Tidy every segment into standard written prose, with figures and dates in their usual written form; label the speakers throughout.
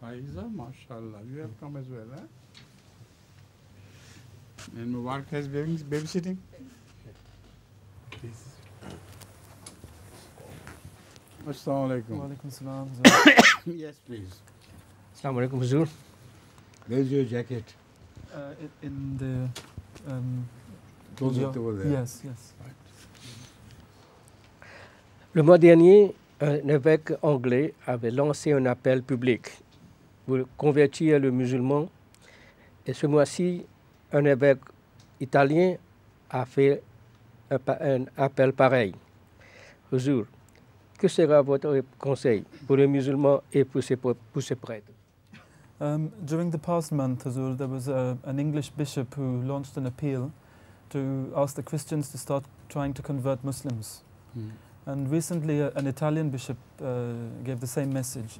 Speaker 1: Faiza, mashallah. You have come as well, huh? And Mubarak has babysitting? Please. Assalamu alaikum.
Speaker 2: Wa alaikum salam.
Speaker 1: Yes, please.
Speaker 3: Assalamu alaikum, Huzur.
Speaker 1: Where's your jacket?
Speaker 2: In the...
Speaker 1: Close it over there.
Speaker 2: Yes, yes.
Speaker 1: Right.
Speaker 3: Le mois dernier, un évêque anglais avait lancé un appel public pour convertir le musulman. Et ce mois-ci, un évêque italien a fait un appel pareil. Huzur, que sera votre conseil pour les musulmans et pour ses prêtres?
Speaker 2: During the past month, Huzur, there was an English bishop who launched an appeal to ask the Christians to start trying to convert Muslims. And recently, an Italian bishop gave the same message.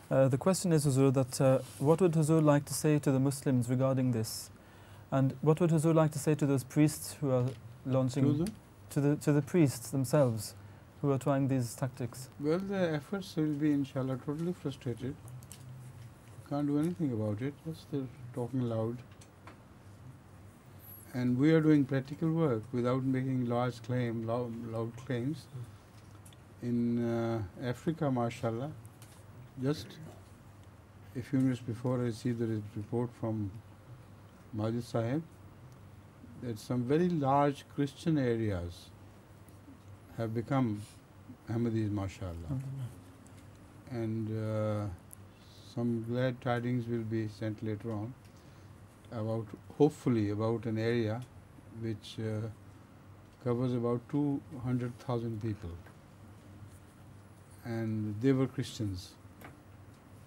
Speaker 2: The question is, Huzur, that what would Huzur like to say to the Muslims regarding this? And what would Huzur like to say to those priests who are launching... To the priests themselves who are trying these tactics?
Speaker 1: Well, the efforts will be, inshallah, totally frustrated. Can't do anything about it. Just they're talking loud. And we are doing practical work without making loud claims. In Africa, mashallah, just a few minutes before I received the report from Majid Sahib that some very large Christian areas have become Ahmadis, mashallah. And some glad tidings will be sent later on about, hopefully, about an area which covers about 200,000 people. And they were Christians.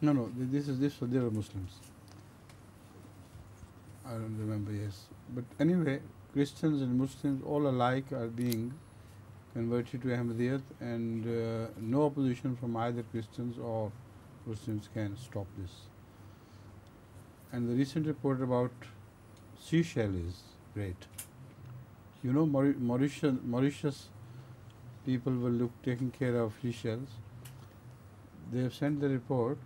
Speaker 1: No, they were Muslims. I don't remember, yes. But anyway, Christians and Muslims all alike are being converted to Ahmadiyyat, and no opposition from either Christians or Muslims can stop this. And the recent report about Seychelles is great. You know, Mauritius people were taking care of Seychelles. They have sent the report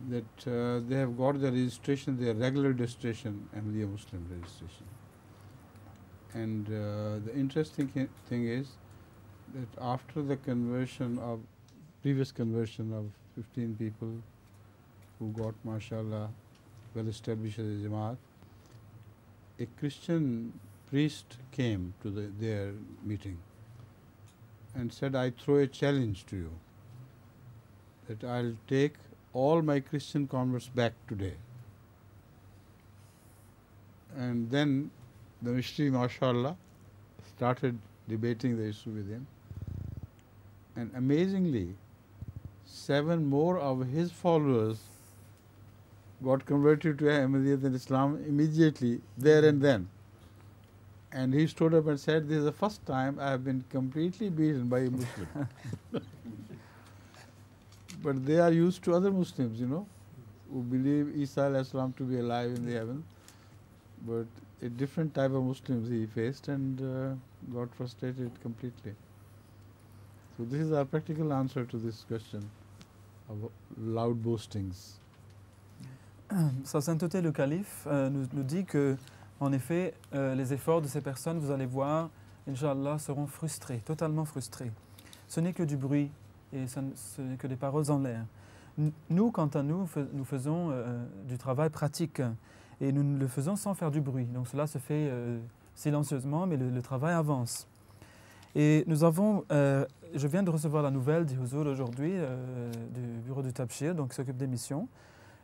Speaker 1: that they have got the registration, their regular registration, Ahmadiyya Muslim registration. And the interesting thing is that after the previous conversion of 15 people who got, mashallah, well established as a Jamaat, a Christian priest came to their meeting and said, I throw a challenge to you that I'll take all my Christian converts back today. And then the missionary, mashallah, started debating the issue with him. And amazingly, 7 more of his followers got converted to Ahmadiyyat and Islam immediately, there and then. And he stood up and said, this is the first time I have been completely beaten by a Muslim. But they are used to other Muslims, you know, who believe Isa alayhi salam to be alive in the heaven. But a different type of Muslims he faced and got frustrated completely. So this is our practical answer to this question of loud boastings.
Speaker 2: Sa Sainteté le Calife nous dit que, en effet, les efforts de ces personnes, vous allez voir, Inch'Allah, seront frustrés, totalement frustrés. Ce n'est que du bruit et ce n'est que des paroles en l'air. Nous, quant à nous, nous faisons du travail pratique et nous le faisons sans faire du bruit. Donc cela se fait silencieusement, mais le travail avance. Et nous avons, je viens de recevoir la nouvelle du Huzur aujourd'hui, du bureau du Tabshir, donc qui s'occupe des missions,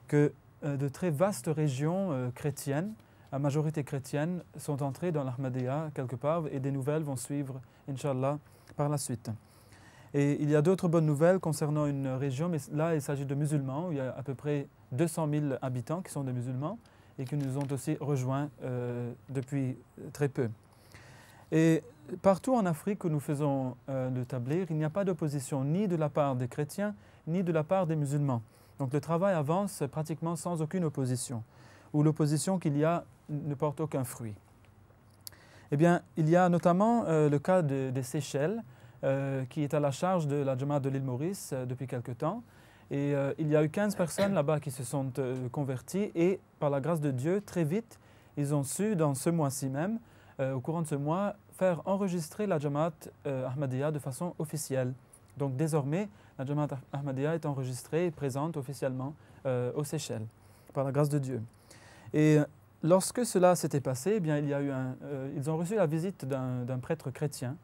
Speaker 2: que de très vastes régions chrétiennes, à majorité chrétienne, sont entrées dans l'Ahmadiyya quelque part et des nouvelles vont suivre, Inch'Allah, par la suite. Et il y a d'autres bonnes nouvelles concernant une région, mais là il s'agit de musulmans, où il y a à peu près 200 000 habitants qui sont des musulmans et qui nous ont aussi rejoints depuis très peu. Et partout en Afrique où nous faisons le tablir, il n'y a pas d'opposition ni de la part des chrétiens, ni de la part des musulmans. Donc le travail avance pratiquement sans aucune opposition, ou l'opposition qu'il y a ne porte aucun fruit. Eh bien, il y a notamment le cas des Seychelles, qui est à la charge de la Jamaat de l'île Maurice depuis quelque temps. Et il y a eu 15 personnes là-bas qui se sont converties et par la grâce de Dieu, très vite, ils ont su, dans ce mois-ci même, au courant de ce mois, faire enregistrer la Jamaat Ahmadiyya de façon officielle. Donc désormais, la Jamaat Ahmadiyya est enregistrée et présente officiellement aux Seychelles, par la grâce de Dieu. Et lorsque cela s'était passé, eh bien, ils ont reçu la visite d'un prêtre chrétien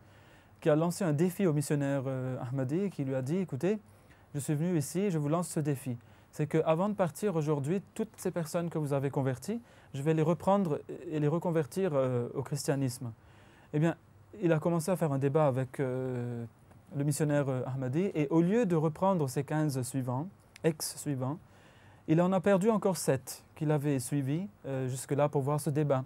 Speaker 2: qui a lancé un défi au missionnaire Ahmadi et qui lui a dit, écoutez, je suis venu ici, je vous lance ce défi. C'est qu'avant de partir aujourd'hui, toutes ces personnes que vous avez converties, je vais les reprendre et les reconvertir au christianisme. Eh bien, il a commencé à faire un débat avec le missionnaire Ahmadi et au lieu de reprendre ces 15 suivants, ex-suivants, il en a perdu encore 7 qu'il avait suivis jusque-là pour voir ce débat.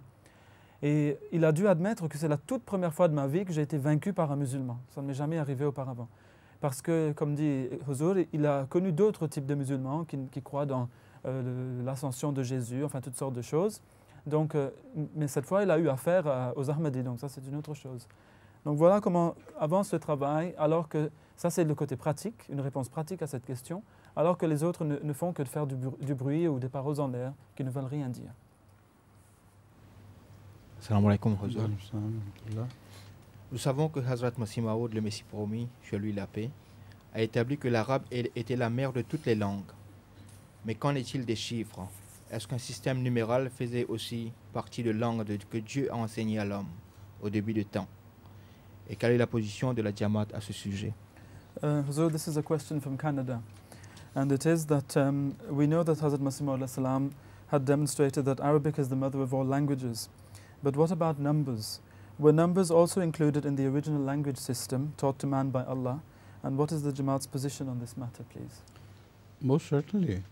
Speaker 2: Et il a dû admettre que c'est la toute première fois de ma vie que j'ai été vaincu par un musulman. Ça ne m'est jamais arrivé auparavant. Parce que, comme dit Huzur, il a connu d'autres types de musulmans qui croient dans l'ascension de Jésus, enfin toutes sortes de choses. Donc, mais cette fois, il a eu affaire aux Ahmadis, donc ça c'est une autre chose. Donc voilà comment avance le travail, alors que ça c'est le côté pratique, une réponse pratique à cette question, alors que les autres ne font que de faire du bruit ou des paroles en l'air qui ne veulent rien dire.
Speaker 4: Salam alaikum, Huzur. Nous savons que Hazrat Masih Maud, le Messie promis, sur lui la paix, a établi que l'arabe était la mère de toutes les langues. Mais qu'en est-il des chiffres? Est-ce qu'un système numéral faisait aussi partie de langue que Dieu a enseigné à l'homme au début du temps? Et quelle est la position de la Jamaat à ce sujet?
Speaker 2: Huzur, this is a question from Canada. And it is that we know that Hazrat Masih Maud salam had demonstrated that Arabic is the mother of all languages. But what about numbers? Were numbers also included in the original language system taught to man by Allah? And what is the Jamaat's position on this matter, please?
Speaker 1: Most certainly.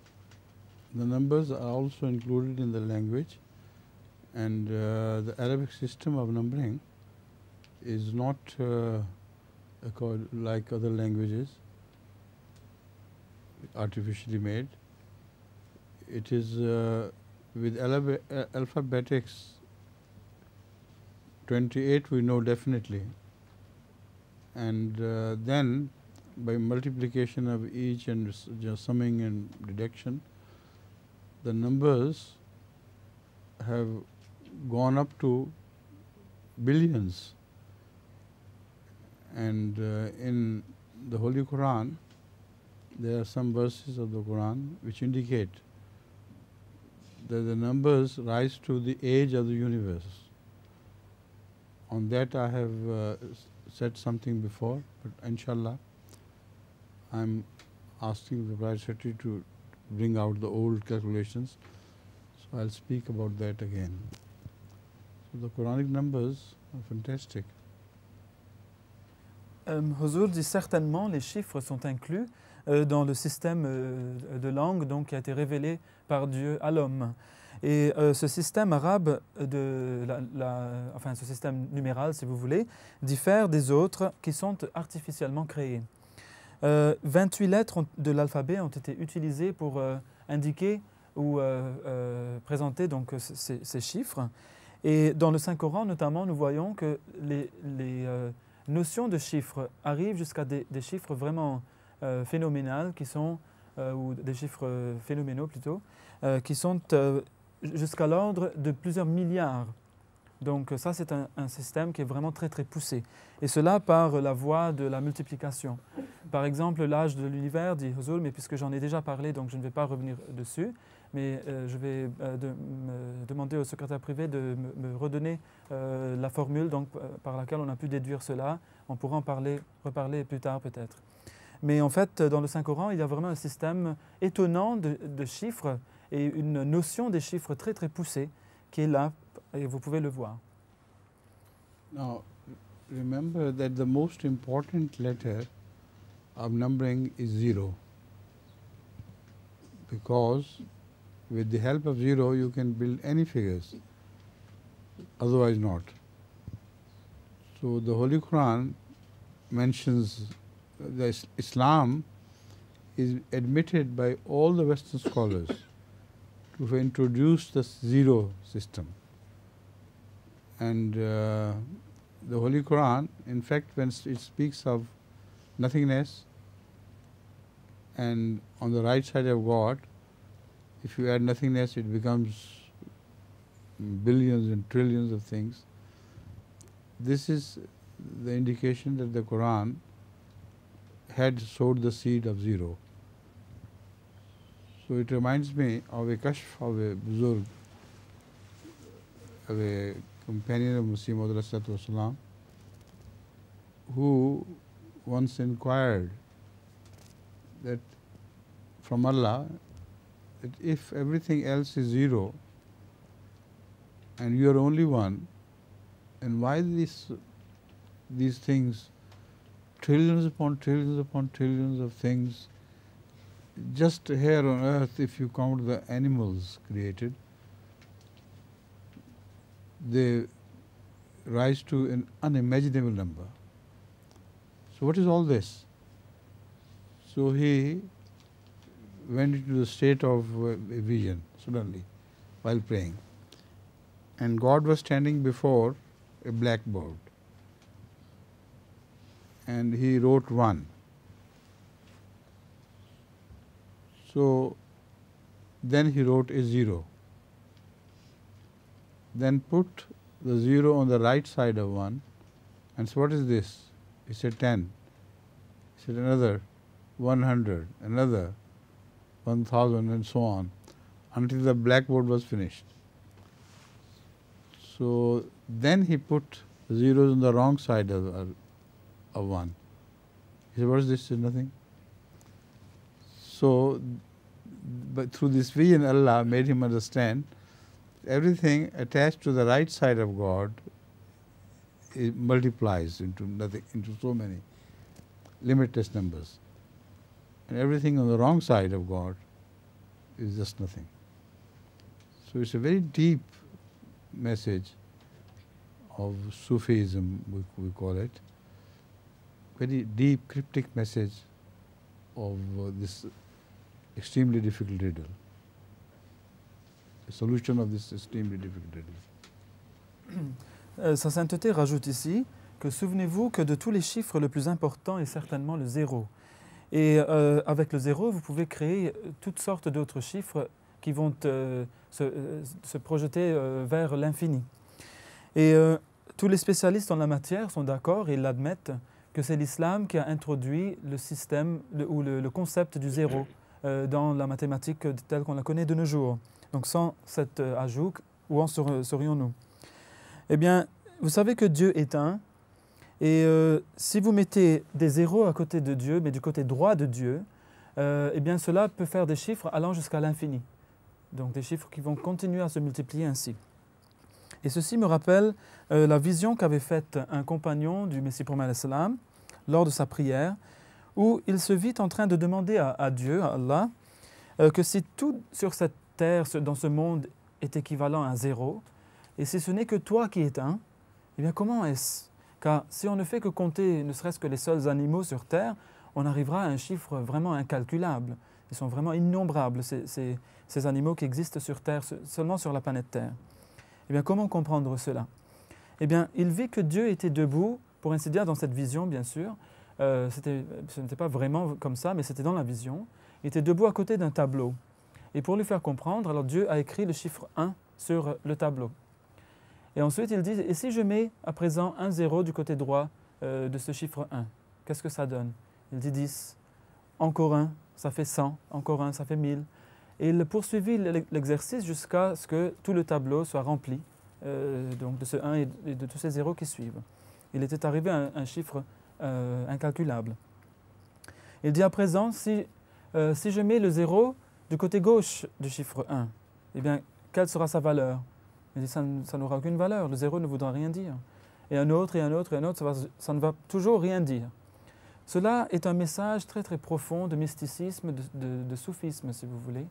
Speaker 1: The numbers are also included in the language, and the Arabic system of numbering is not like other languages, artificially made. It is with alphabetics 28 we know definitely, and then by multiplication of each and summing and reduction, the numbers have gone up to billions. And in the Holy Quran, there are some verses of the Quran which indicate that the numbers rise to the age of the universe. On that I have said something before, but inshallah I am asking the Private Secretary to bring out the old calculations, so I will speak about that again. So the Quranic numbers are fantastic.
Speaker 2: Huzur dit certainement les chiffres sont inclus dans le système de langue donc, qui a été révélé par Dieu à l'homme. Et ce système arabe, enfin ce système numéral si vous voulez, diffère des autres qui sont artificiellement créés. 28 lettres de l'alphabet ont été utilisées pour indiquer ou présenter donc, ces chiffres. Et dans le Saint-Coran notamment, nous voyons que les notions de chiffres arrivent jusqu'à des chiffres vraiment phénoménales qui sont, ou des chiffres phénoménaux plutôt, qui sont jusqu'à l'ordre de plusieurs milliards. Donc ça c'est un système qui est vraiment très très poussé. Et cela par la voie de la multiplication. Par exemple, l'âge de l'univers, dit Huzur, mais puisque j'en ai déjà parlé, donc je ne vais pas revenir dessus, mais je vais demander au secrétaire privé de me redonner la formule donc, par laquelle on a pu déduire cela. On pourra en reparler plus tard peut-être. Mais en fait, dans le Saint-Coran, il y a vraiment un système étonnant de chiffres et une notion des chiffres très très poussée qui est là, et vous pouvez le voir.
Speaker 1: Now, remember that the most important letter of numbering is 0, because with the help of 0 you can build any figures, otherwise not. So the Holy Quran mentions that Islam is admitted by all the Western scholars to have introduced the 0 system. And the Holy Quran, in fact, when it speaks of nothingness and on the right side of God, if you add nothingness, it becomes billions and trillions of things. This is the indication that the Quran had sowed the seed of zero. So it reminds me of a kashf of a buzurg, of a companion of Masih Maud, who once inquired that from Allah, that if everything else is zero and you are only one, and why these things, trillions upon trillions of things, just here on earth, if you count the animals created, they rise to an unimaginable number. So what is all this? So he went into the state of a vision suddenly while praying, and God was standing before a blackboard, and he wrote 1. So then he wrote a 0. Then put the 0 on the right side of 1, and so what is this? He said 10. He said another 100, another 1000, and so on, until the blackboard was finished. So then he put zeros on the wrong side of 1. He said, what is this? He said, nothing. So, but through this vision, Allah made him understand everything attached to the right side of God, it multiplies into nothing, into so many limitless numbers, and everything on the wrong side of God is just nothing. So it's a very deep message of Sufism, we call it, very deep cryptic message of this extremely difficult riddle, the solution of this extremely difficult riddle.
Speaker 2: Sa sainteté rajoute ici que souvenez-vous que de tous les chiffres, le plus important est certainement le 0. Et avec le 0, vous pouvez créer toutes sortes d'autres chiffres qui vont se projeter vers l'infini. Et tous les spécialistes en la matière sont d'accord et l'admettent que c'est l'islam qui a introduit le système ou le concept du 0 dans la mathématique telle qu'on la connaît de nos jours. Donc sans cet ajout, où en serions-nous? Eh bien, vous savez que Dieu est un, et si vous mettez des zéros à côté de Dieu, mais du côté droit de Dieu, eh bien cela peut faire des chiffres allant jusqu'à l'infini. Donc des chiffres qui vont continuer à se multiplier ainsi. Et ceci me rappelle la vision qu'avait faite un compagnon du Messie promet alayhi salam lors de sa prière, où il se vit en train de demander à Dieu, à Allah, que si tout sur cette terre, dans ce monde, est équivalent à 0, et si ce n'est que toi qui es un, eh bien comment est-ce? Car si on ne fait que compter ne serait-ce que les seuls animaux sur terre, on arrivera à un chiffre vraiment incalculable. Ils sont vraiment innombrables, ces animaux qui existent sur terre, seulement sur la planète Terre. Eh bien, comment comprendre cela? Eh bien, il vit que Dieu était debout, pour ainsi dire, dans cette vision, bien sûr. Ce n'était pas vraiment comme ça, mais c'était dans la vision. Il était debout à côté d'un tableau. Et pour lui faire comprendre, alors Dieu a écrit le chiffre 1 sur le tableau. Et ensuite, il dit, et si je mets à présent un 0 du côté droit de ce chiffre 1, qu'est-ce que ça donne? Il dit 10. Encore un, ça fait 100. Encore un, ça fait 1000. Et il poursuivit l'exercice jusqu'à ce que tout le tableau soit rempli donc de ce 1 et de tous ces zéros qui suivent. Il était arrivé à un chiffre incalculable. Il dit à présent, si je mets le 0 du côté gauche du chiffre 1, eh bien, quelle sera sa valeur? Il dit, ça n'aura aucune valeur, le 0 ne voudra rien dire. Et un autre, et un autre, et un autre, ça ne va toujours rien dire. Cela est un message très très profond de mysticisme, de soufisme, si vous voulez,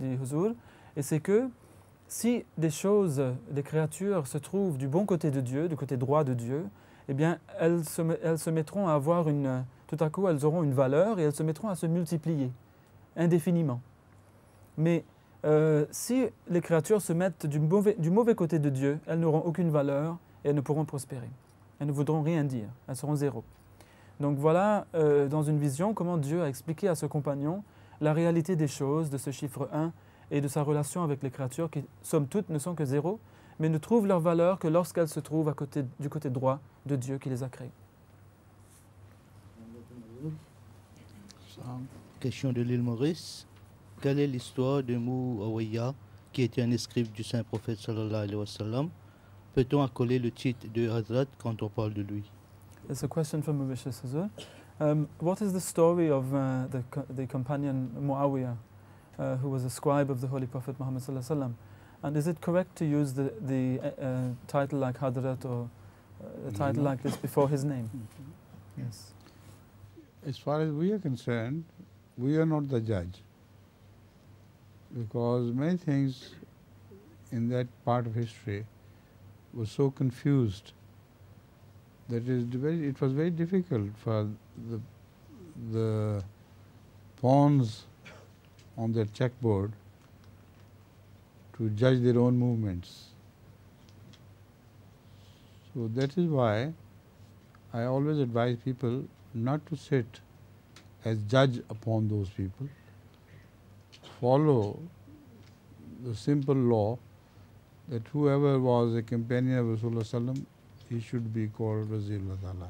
Speaker 2: du huzur. Et c'est que si des choses, des créatures se trouvent du bon côté de Dieu, du côté droit de Dieu, eh bien, elles se mettront à avoir tout à coup, elles auront une valeur et elles se mettront à se multiplier indéfiniment. Mais si les créatures se mettent du mauvais côté de Dieu, elles n'auront aucune valeur et elles ne pourront prospérer. Elles ne voudront rien dire, elles seront 0. Donc voilà, dans une vision, comment Dieu a expliqué à ce compagnon la réalité des choses, de ce chiffre 1 et de sa relation avec les créatures qui, somme toute, ne sont que zéro, mais ne trouvent leur valeur que lorsqu'elles se trouvent du côté droit de Dieu qui les a créées.
Speaker 5: Question de l'île Maurice. Quelle est l'histoire de Muawiyah, qui était un escribe du saint prophète sallallahu alayhi wa sallam? Peut-on accoler le titre de Hazrat quand on parle de lui?
Speaker 2: It's a question from Mauritius as well. What is the story of the companion Muawiyah, who was a scribe of the Holy Prophet Muhammad sallallahu alaihi wasallam? And is it correct to use the title like Hadrat or a title like this before his name? Yes.
Speaker 1: As far as we are concerned, we are not the judge, because many things in that part of history were so confused that it was very difficult for the pawns on their checkboard to judge their own movements. So that is why I always advise people not to sit as judge upon those people. Follow the simple law that whoever was a companion of Rasulullah sallam, he should be called Rasulullah ta'ala.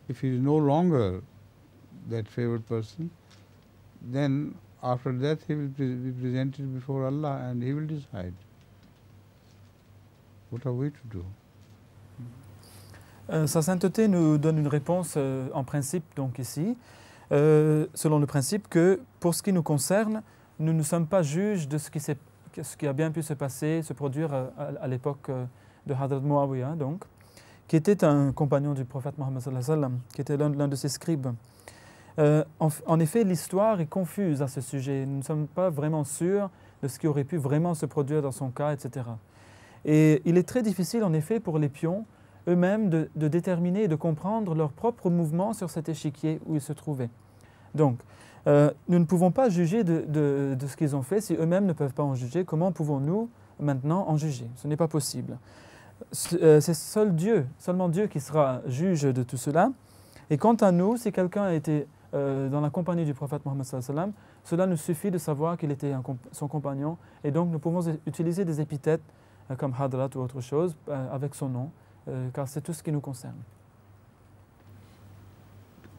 Speaker 1: If he is no longer that favored person, then after death he will be presented before Allah and he will decide. What are we to do?
Speaker 2: Sa sainteté nous donne une réponse en principe donc ici, selon le principe que pour ce qui nous concerne, nous ne sommes pas juges de ce qui a bien pu se passer, se produire à l'époque de Hadrat Muawiyah, donc, qui était un compagnon du prophète Mohammed sallallahu alayhi wa sallam, qui était l'un de ses scribes. En effet, l'histoire est confuse à ce sujet. Nous ne sommes pas vraiment sûrs de ce qui aurait pu vraiment se produire dans son cas, etc. Et il est très difficile, en effet, pour les pions eux-mêmes de déterminer et de comprendre leur propre mouvement sur cet échiquier où ils se trouvaient. Donc, nous ne pouvons pas juger de ce qu'ils ont fait si eux-mêmes ne peuvent pas en juger. Comment pouvons-nous maintenant en juger? Ce n'est pas possible. C'est seulement Dieu qui sera juge de tout cela. Et quant à nous, si quelqu'un a été dans la compagnie du prophète Mohammed sallallahu alayhi wa sallam, cela nous suffit de savoir qu'il était son compagnon. Et donc, nous pouvons utiliser des épithètes comme Hadrat ou autre chose avec son nom, car c'est tout ce qui nous concerne.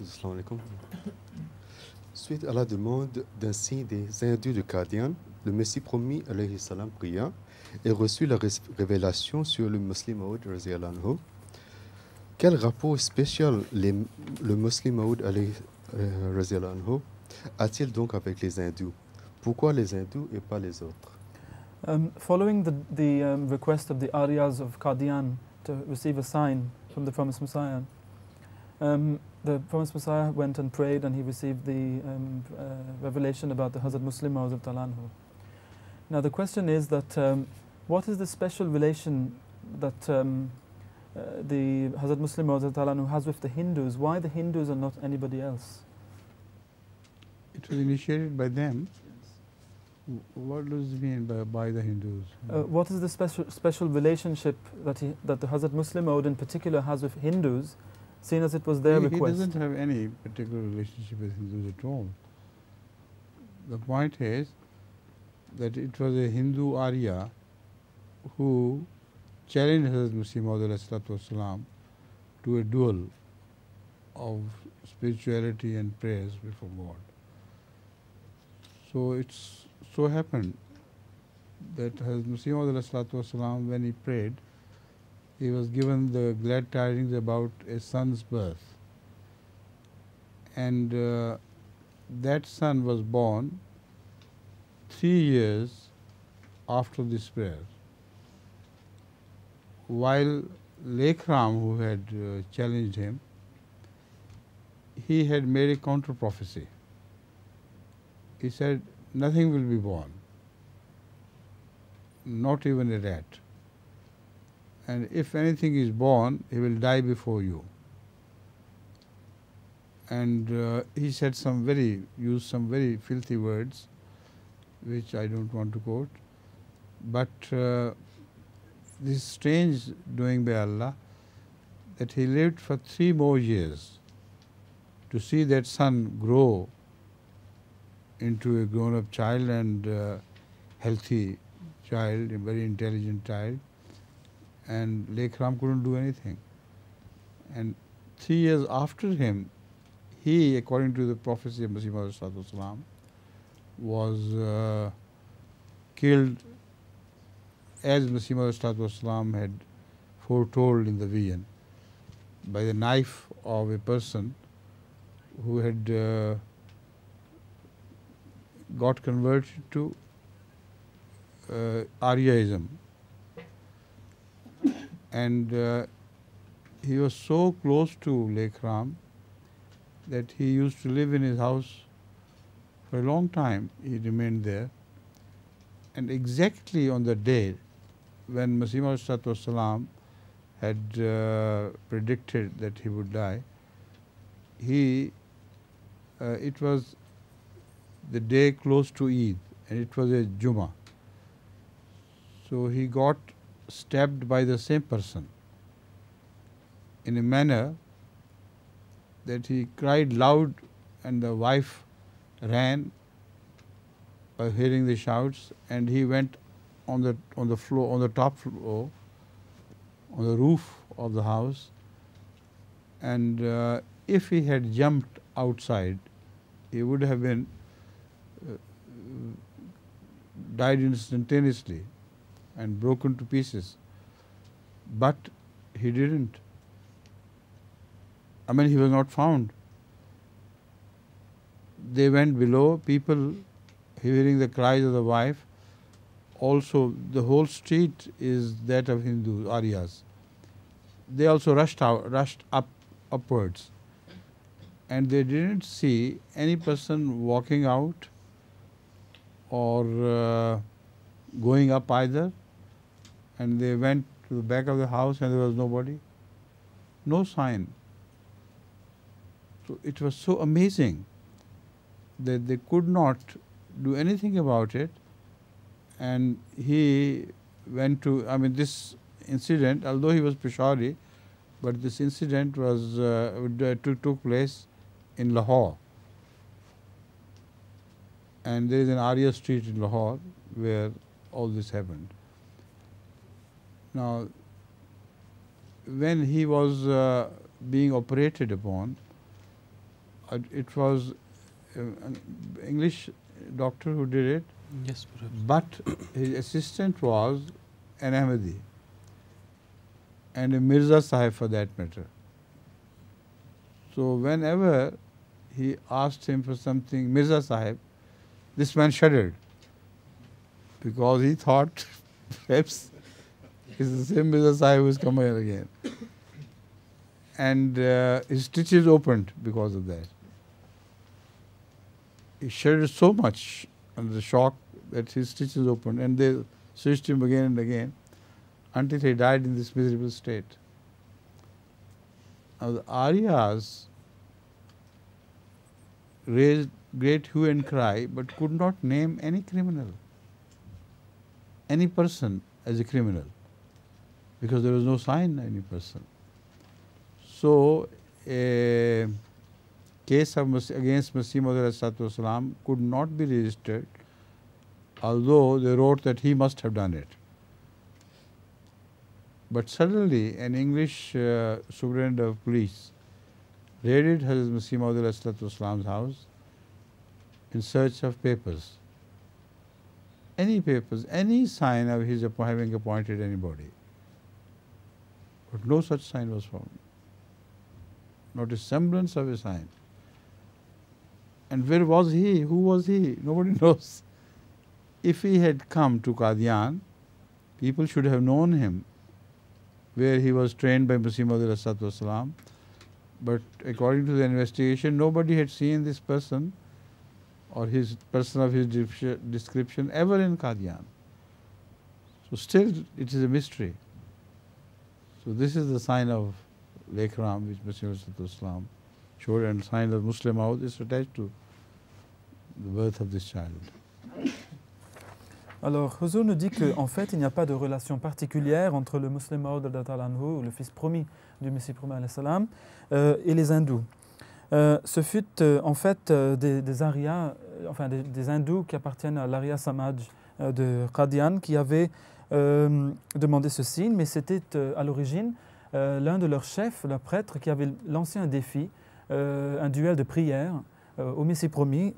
Speaker 6: Assalamu alaikum. Suite à la demande d'un signe des hindous de Qadian, le Messie promis alayhi salam pria et reçut la révélation sur le Muslim Maud radhiyallahu anhu. Quel rapport spécial le Muslim Maud radhiyallahu anhu a-t-il donc avec les hindous? Pourquoi les hindous et pas les autres?
Speaker 2: Following the request of the Aryas of Qadian to receive a sign from the promised Messiah, the promised Messiah went and prayed and he received the revelation about the Hazrat Muslim Maud radhiyallahu anhu. Now the question is that what is the special relation that the Hazrat Muslim Maud radhiyallahu anhu has with the Hindus? Why the Hindus and not anybody else?
Speaker 1: It was initiated by them. What does it mean by the Hindus?
Speaker 2: What is the special relationship that the Hazrat Muslim Maud in particular has with Hindus, seeing as it was their request?
Speaker 1: He doesn't have any particular relationship with Hindus at all. The point is that it was a Hindu Arya who challenged Hazrat Masih Maud to a duel of spirituality and prayers before God. So it's so happened that Hazrat Masih Maud when he prayed, he was given the glad tidings about a son's birth. And that son was born 3 years after this prayer. While Lekram, who had challenged him, he had made a counter prophecy. He said, nothing will be born, not even a rat. And if anything is born, he will die before you. And he said used some very filthy words, which I don't want to quote. But this strange doing by Allah, that he lived for 3 more years to see that son grow into a grown-up child and healthy child, a very intelligent child, and Lake Ram couldn't do anything. And 3 years after him, he, according to the prophecy of Masih Maud was killed as Masih Maud had foretold in the vision, by the knife of a person who had got converted to Aryaism. And he was so close to Lake Ram that he used to live in his house for a long time. He remained there. And exactly on the day when Masih Maud had predicted that he would die, it was the day close to Eid, and it was a Jummah. So he got stabbed by the same person in a manner that he cried loud, and the wife ran by hearing the shouts, and he went on the floor, on the top floor, on the roof of the house, and if he had jumped outside, he would have been died instantaneously and broken to pieces. But he didn't. I mean, he was not found. They went below, people hearing the cries of the wife. Also, the whole street is that of Hindus, Aryas. They also rushed upwards, and they didn't see any person walking out or going up either. And they went to the back of the house, and there was nobody, no sign. So it was so amazing that they could not do anything about it. And he went to, I mean, this incident, although he was Peshawari, but this incident was took place in Lahore. And there is an Arya street in Lahore where all this happened. Now, when he was being operated upon, it was an English doctor who did it.
Speaker 2: Yes, perhaps.
Speaker 1: But his assistant was an Ahmadi and a Mirza Sahib for that matter. So whenever he asked him for something, Mirza Sahib, this man shuddered because he thought perhaps it's the same Mirza Sahib who is coming here again. And his stitches opened because of that. He shuddered so much under the shock that his stitches opened, and they switched him again and again until he died in this miserable state. Now the Aryas raised great hue and cry, but could not name any criminal, any person as a criminal, because there was no sign of any person. So a case against Masih Maud could not be registered, although they wrote that he must have done it. But suddenly an English superintendent of police raided Hazrat Masih Maud house in search of papers. Any papers, any sign of his having appointed anybody. But no such sign was found. Not a semblance of a sign. And where was he? Who was he? Nobody knows. If he had come to Qadian, people should have known him, where he was trained by Masih Maud. But according to the investigation, nobody had seen this person or his person of his description ever in Qadian. So still it is a mystery. So this is the sign of Lake Ram which Masih Maud showed, and sign of Muslim Maud is attached to the birth of this child.
Speaker 2: Alors, Huzur nous dit qu'en fait, il n'y a pas de relation particulière entre le Muslim Maud ou le fils promis du Messie promis et les hindous. Ce fut en fait des Aryas enfin des hindous qui appartiennent à l'Arya Samaj de Qadian qui avaient demandé ce signe, mais c'était à l'origine l'un de leurs chefs, le prêtre, qui avait lancé un défi, un duel de prière au Messie promis.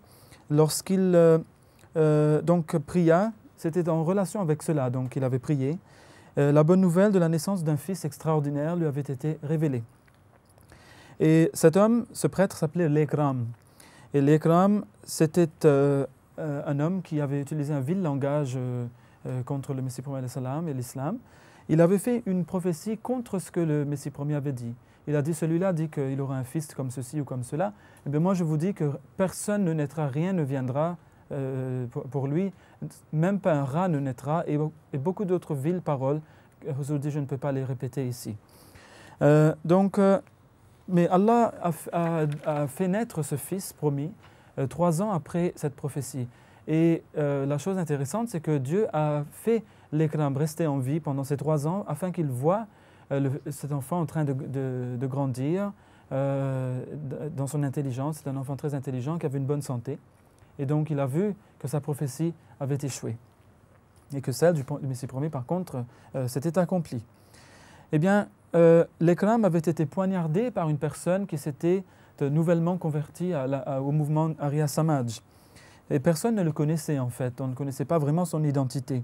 Speaker 2: Lorsqu'il donc pria, c'était en relation avec cela, donc il avait prié. La bonne nouvelle de la naissance d'un fils extraordinaire lui avait été révélée. Et cet homme, ce prêtre, s'appelait Lekram. Et Lekram, c'était un homme qui avait utilisé un vil langage contre le Messie promis et l'islam. Il avait fait une prophétie contre ce que le Messie promis avait dit. Il a dit, celui-là dit qu'il aura un fils comme ceci ou comme cela. Eh bien, moi, je vous dis que personne ne naîtra, rien ne viendra pour lui, même pas un rat ne naîtra, et beaucoup d'autres viles paroles. Aujourd'hui, je ne peux pas les répéter ici. Mais Allah a fait naître ce fils promis 3 ans après cette prophétie. Et la chose intéressante, c'est que Dieu a fait l'Ikram rester en vie pendant ces 3 ans afin qu'il voie cet enfant en train de grandir dans son intelligence. C'est un enfant très intelligent qui avait une bonne santé. Et donc il a vu que sa prophétie avait échoué. Et que celle du Messie promis, par contre, s'était accomplie. Eh bien, l'Ikram avait été poignardé par une personne qui s'était nouvellement convertie au mouvement Arya Samaj. Et personne ne le connaissait en fait, on ne connaissait pas vraiment son identité.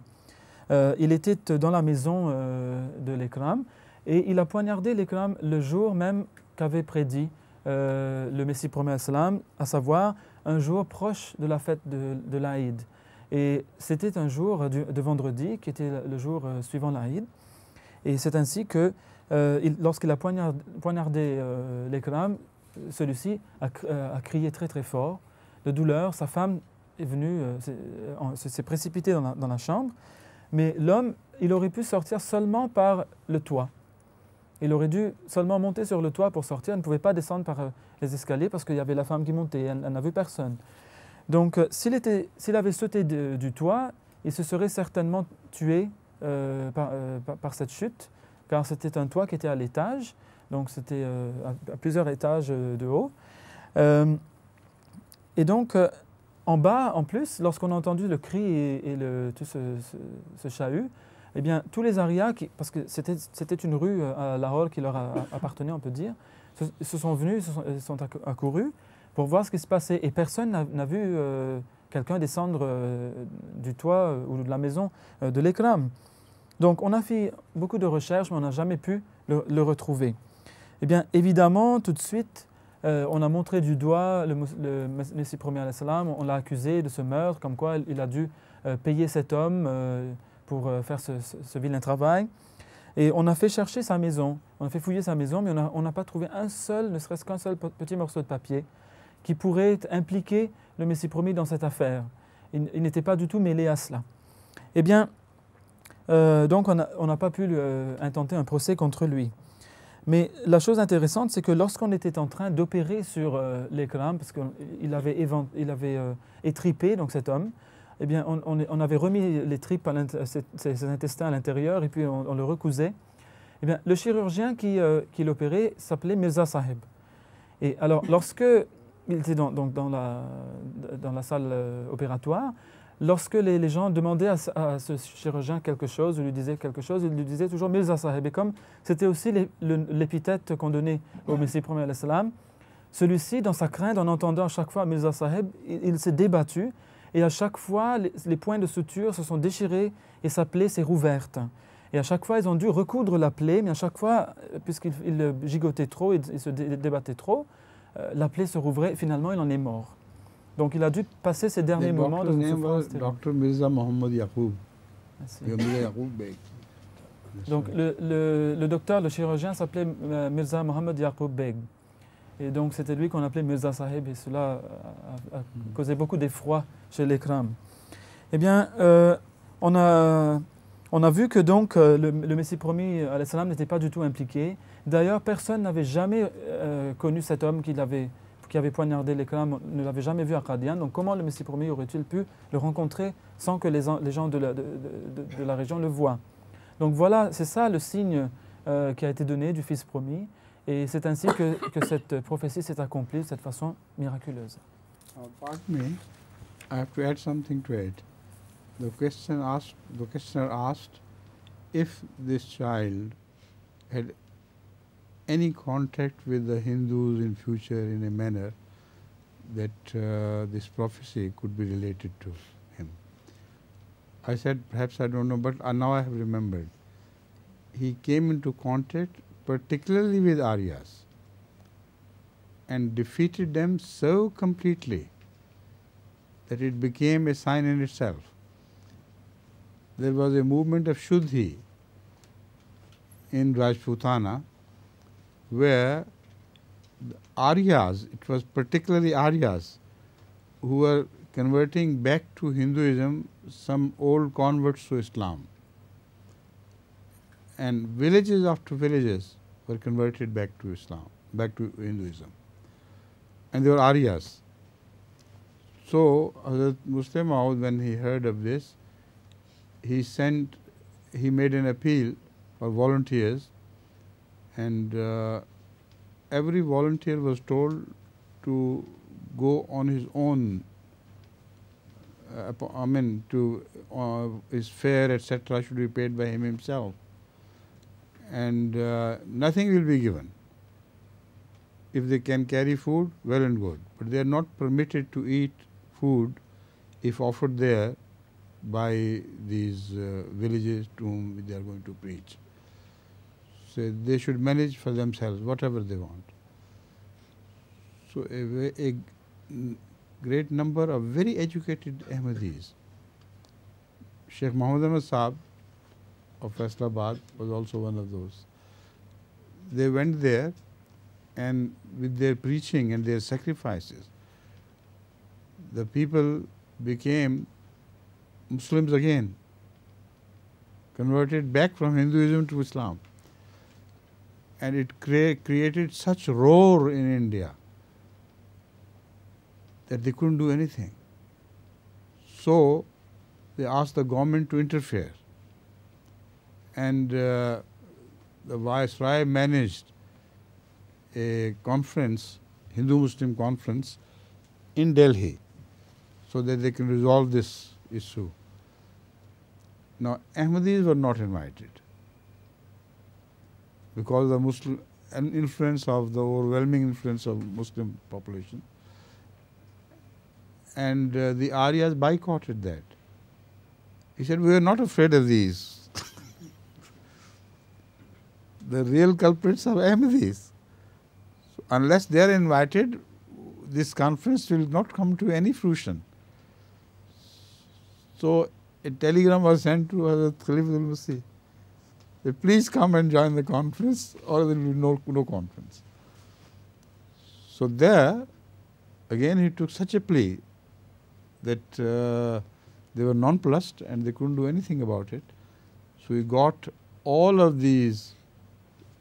Speaker 2: Il était dans la maison de l'Ikram et il a poignardé l'Ikram le jour même qu'avait prédit le Messie promis à savoir un jour proche de la fête de l'Aïd. Et c'était un jour de vendredi qui était le jour suivant l'Aïd. Et c'est ainsi que lorsqu'il a poignardé l'Ikram, celui-ci a crié très très fort de douleur. Sa femme est venue, s'est précipitée dans la chambre, mais l'homme, il aurait pu sortir seulement par le toit. Il aurait dû seulement monter sur le toit pour sortir. Il ne pouvait pas descendre par les escaliers parce qu'il y avait la femme qui montait, elle n'a vu personne. Donc s'il avait sauté du toit, il se serait certainement tué par cette chute, car c'était un toit qui était à l'étage, donc c'était à plusieurs étages de haut. Et donc, en bas, en plus, lorsqu'on a entendu le cri et tout ce chahut, eh bien, tous les Arias, parce que c'était une rue à Lahore qui leur appartenait, on peut dire, se sont venus, sont accourus pour voir ce qui se passait. Et personne n'a vu quelqu'un descendre du toit ou de la maison de l'Ikram. Donc, on a fait beaucoup de recherches, mais on n'a jamais pu le retrouver. Eh bien, évidemment, tout de suite, on a montré du doigt le Messie promis alayhi salam, on l'a accusé de ce meurtre, comme quoi il a dû payer cet homme pour faire ce vilain travail. Et on a fait chercher sa maison, on a fait fouiller sa maison, mais on n'a pas trouvé ne serait-ce qu'un seul petit morceau de papier qui pourrait impliquer le Messie promis dans cette affaire. Il n'était pas du tout mêlé à cela. Eh bien, donc on n'a pas pu intenter un procès contre lui. Mais la chose intéressante, c'est que lorsqu'on était en train d'opérer sur l'Ikram, parce qu'il avait étripé donc cet homme, eh bien, on avait remis les tripes, ses intestins à l'intérieur, et puis on le recousait. Eh bien, le chirurgien qui l'opérait s'appelait Mirza Sahib. Et alors, lorsque il était dans la salle opératoire, lorsque les gens demandaient à ce chirurgien quelque chose, ou lui disaient quelque chose, il lui disait toujours Mirza Sahib. Et comme c'était aussi l'épithète qu'on donnait au Messie promis alayhi salam, celui-ci, dans sa crainte, en entendant à chaque fois Mirza Sahib, il s'est débattu. Et à chaque fois, les points de suture se sont déchirés et sa plaie s'est rouverte. Et à chaque fois, ils ont dû recoudre la plaie, mais à chaque fois, puisqu'il gigotait trop, il se débattait trop, la plaie se rouvrait et finalement, il en est mort. Donc, il a dû passer ses derniers moments dans une souffrance terrible.
Speaker 1: Dr. Mirza Mohammad Yaqub. Donc, le docteur, le chirurgien s'appelait Mirza Mohammad Yaqub Beg. Et donc, c'était lui qu'on appelait Mirza Sahib, et cela a causé beaucoup d'effroi chez l'Ikram. Eh bien, on a vu que donc le Messie promis alayhi salam n'était pas du tout impliqué. D'ailleurs, personne n'avait jamais connu cet homme qui avait poignardé l'Ikram, ne l'avait jamais vu à Qadian. Donc, comment le Messie promis aurait-il pu le rencontrer sans que les gens de la région le voient? Donc voilà, c'est ça le signe qui a été donné du Fils promis. Et c'est ainsi que cette prophétie s'est accomplie de cette façon miraculeuse. Pardon me, I have to add something to it. The questioner asked if this child had any contact with the Hindus in future in a manner that this prophecy could be related to him. I said, perhaps I don't know, but now I have remembered. He came into contact particularly with Aryas and defeated them so completely that it became a sign in itself. There was a movement of Shuddhi in Rajputana where the Aryas, it was particularly Aryas, who were converting back to Hinduism some old converts to Islam. And villages after villages were converted back to Islam, back to Hinduism. And they were Aryas. So Hazrat Musleh Maud, when he heard of this, he made an appeal for volunteers, and every volunteer was told to go on his own, his fare, etc., should be paid by him himself, and nothing will be given. If they can carry food, well and good, but they are not permitted to eat food if offered there by these villages to whom they are going to preach. So they should manage for themselves whatever they want. So a great number of very educated Ahmadis, Sheikh Muhammad Ahmad Saab of Faisalabad was also one of those. They went there, and with their preaching and their sacrifices, the people became Muslims again, converted back from Hinduism to Islam. And it created such roar in India that they couldn't do anything. So they asked the government to interfere. And the Viceroy managed a conference, Hindu-Muslim conference, in Delhi, so that they can resolve this issue. Now, Ahmadis were not invited because the Muslim influence of the overwhelming influence of Muslim population, and the Aryas boycotted that. He said, we are not afraid of these. The real culprits are Ahmadis. So unless they are invited, this conference will not come to any fruition. So a telegram was sent to Hazrat Khalifatul Masih. Please come and join the conference, or there will be no conference. So there, again, he took such a plea that they were nonplussed and they couldn't do anything about it. So he got all of these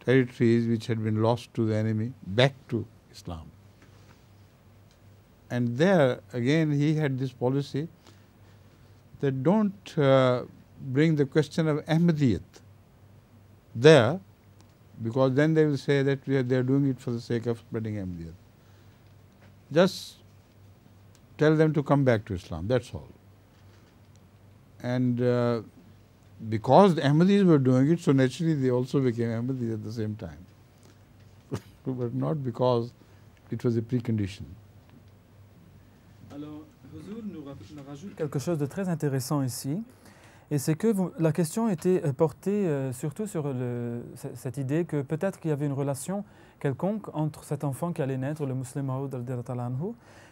Speaker 1: territories which had been lost to the enemy back to Islam. And there, again, he had this policy that don't bring the question of Ahmadiyyat there, because then they will say that they are doing it for the sake of spreading Ahmadiyyat. Just tell them to come back to Islam, that's all. And because the Ahmadis were doing it, so naturally they also became Ahmadis at the same time. But not because it was a precondition.
Speaker 2: Alors, Huzour nous rajoute quelque chose de très intéressant ici, et c'est que la question était portée surtout sur cette idée que peut-être qu'il y avait une relation quelconque entre cet enfant qui allait naître, le Musleh Maud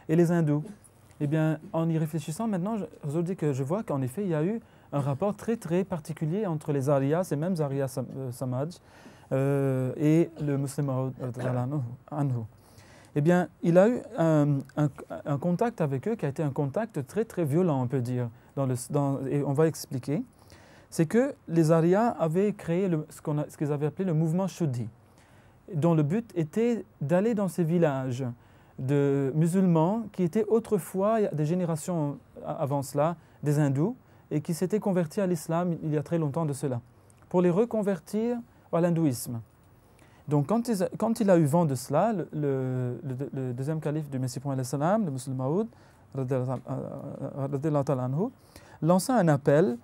Speaker 2: et les hindous. Eh bien, en y réfléchissant maintenant, Huzour dit que je vois qu'en effet, il y a eu un rapport très très particulier entre les Aryas, ces mêmes Aryas Samaj, et le Musleh Maud anhu. Eh bien, il a eu un contact avec eux qui a été un contact très très violent, on peut dire, et on va expliquer. C'est que les Aryas avaient créé ce qu'ils avaient appelé le mouvement Shuddhi, dont le but était d'aller dans ces villages de musulmans qui étaient autrefois, des générations avant cela, des hindous, et qui s'étaient convertis à l'islam il y a très longtemps de cela, pour les reconvertir à l'hindouisme. Donc quand il a eu vent de cela, le deuxième calife du Messie Prophète, le Musleh Maud, lança un appel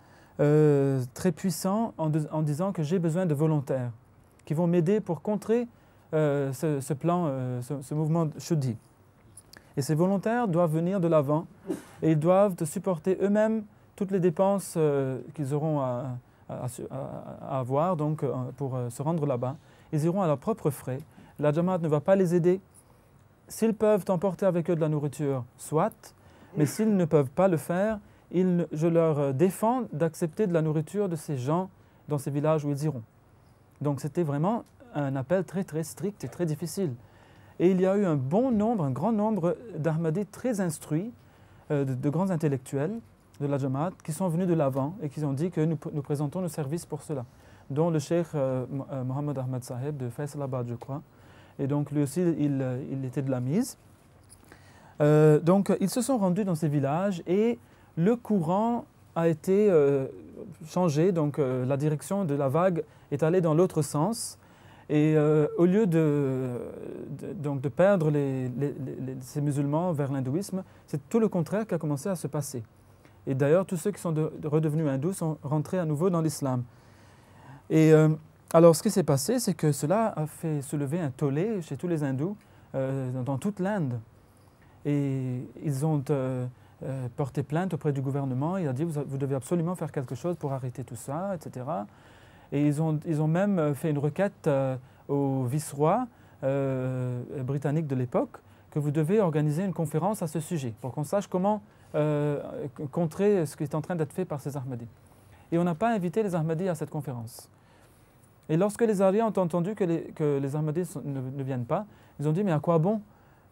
Speaker 2: très puissant en disant que j'ai besoin de volontaires qui vont m'aider pour contrer ce plan, ce mouvement Shuddhi. Et ces volontaires doivent venir de l'avant et ils doivent supporter eux-mêmes toutes les dépenses qu'ils auront à avoir donc, pour se rendre là-bas. Ils iront à leurs propres frais. La Jamaat ne va pas les aider. S'ils peuvent emporter avec eux de la nourriture, soit, mais s'ils ne peuvent pas le faire, je leur défends d'accepter de la nourriture de ces gens dans ces villages où ils iront. Donc c'était vraiment un appel très très strict et très difficile. Et il y a eu un grand nombre d'Ahmadis très instruits, de grands intellectuels de la Jamaat qui sont venus de l'avant et qui ont dit que nous présentons nos services pour cela, dont le cheikh Mohammed Ahmad Saheb de Faisalabad, je crois. Et donc lui aussi, il était de la mise. Donc ils se sont rendus dans ces villages et le courant a été changé. Donc la direction de la vague est allée dans l'autre sens. Et au lieu de perdre ces musulmans vers l'hindouisme, c'est tout le contraire qui a commencé à se passer. Et d'ailleurs, tous ceux qui sont redevenus hindous sont rentrés à nouveau dans l'islam. Et alors, ce qui s'est passé, c'est que cela a fait soulever un tollé chez tous les hindous dans toute l'Inde. Et ils ont porté plainte auprès du gouvernement. Il a dit, vous devez absolument faire quelque chose pour arrêter tout ça, etc. Et ils ont même fait une requête au vice-roi britannique de l'époque que vous devez organiser une conférence à ce sujet pour qu'on sache comment contrer ce qui est en train d'être fait par ces Ahmadis. Et on n'a pas invité les Ahmadis à cette conférence. Et lorsque les Arias ont entendu que les Ahmadis ne viennent pas, ils ont dit, mais à quoi bon?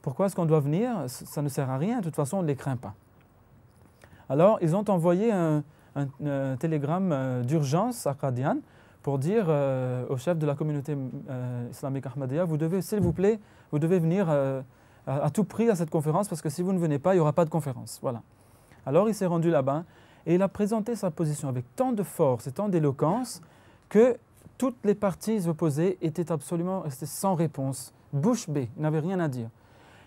Speaker 2: Pourquoi est-ce qu'on doit venir? Ça ne sert à rien, de toute façon on ne les craint pas. Alors ils ont envoyé un télégramme d'urgence à Qadian pour dire au chef de la communauté islamique Ahmadiyya, vous devez, s'il vous plaît, vous devez venir à tout prix à cette conférence parce que si vous ne venez pas, il n'y aura pas de conférence. Voilà. Alors il s'est rendu là-bas et il a présenté sa position avec tant de force et tant d'éloquence que toutes les parties opposées étaient absolument restées sans réponse, bouche bée, n'avaient rien à dire.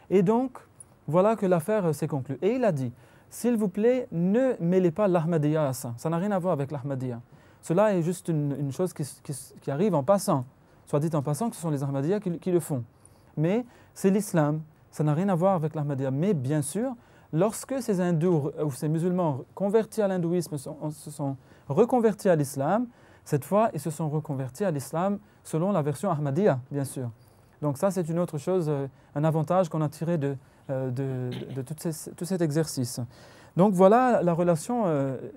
Speaker 2: Et donc, voilà que l'affaire s'est conclue. Et il a dit, s'il vous plaît, ne mêlez pas l'Ahmadiyya à ça. Ça n'a rien à voir avec l'Ahmadiyya. Cela est juste une chose qui arrive en passant. Soit dit en passant que ce sont les Ahmadiyya qui le font. Mais c'est l'islam, ça n'a rien à voir avec l'Ahmadiyya. Mais bien sûr, lorsque ces hindous ou ces musulmans convertis à l'hindouisme se sont reconvertis à l'islam, cette fois, ils se sont reconvertis à l'islam selon la version Ahmadiyya, bien sûr. Donc ça, c'est une autre chose, un avantage qu'on a tiré de tout cet exercice. Donc voilà la relation,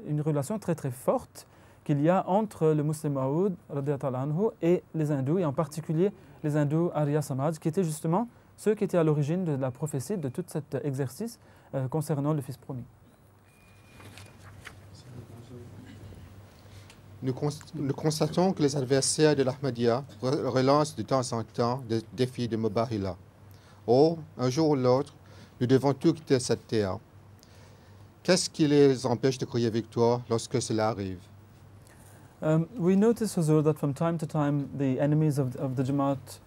Speaker 2: une relation très très forte qu'il y a entre le Muslim Maud et les hindous, et en particulier les hindous Arya Samaj, qui étaient justement ceux qui étaient à l'origine de la prophétie de tout cet exercice concernant le Fils promis.
Speaker 4: Nous constatons que les adversaires de l'Ahmadiyya relancent de temps en temps des défis de Mubahila. Or, un jour ou l'autre, nous devons tout quitter cette terre. Qu'est-ce qui les empêche de crier victoire lorsque cela arrive?
Speaker 2: We notice, Huzur, that from time to time the enemies of the Jamaat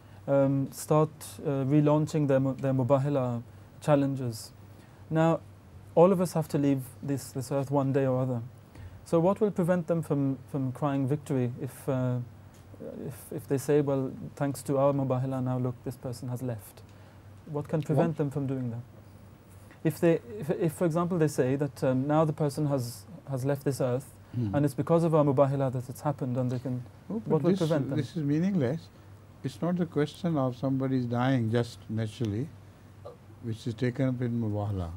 Speaker 2: start relaunching their Mubahila challenges. Now, all of us have to leave this earth one day or other. So what will prevent them from crying victory if they say, well, thanks to our Mubahila, now look, this person has left? What can prevent them from doing that? If for example, they say that now the person has left this earth, and it's because of our Mubahila that it's happened, and they can, what will prevent them?
Speaker 1: This is meaningless. It's not the question of somebody dying just naturally, which is taken up in Mubahila.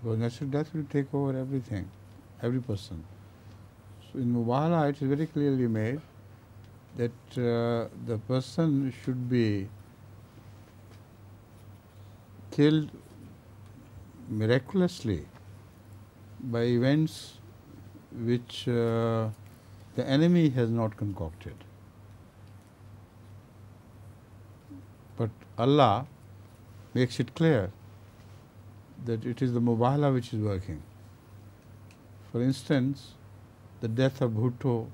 Speaker 1: Because natural death will take over everything, every person. So in Mubahila, it is very clearly made that the person should be killed miraculously by events which the enemy has not concocted. But Allah makes it clear that it is the Mubahila which is working. For instance, the death of Bhutto,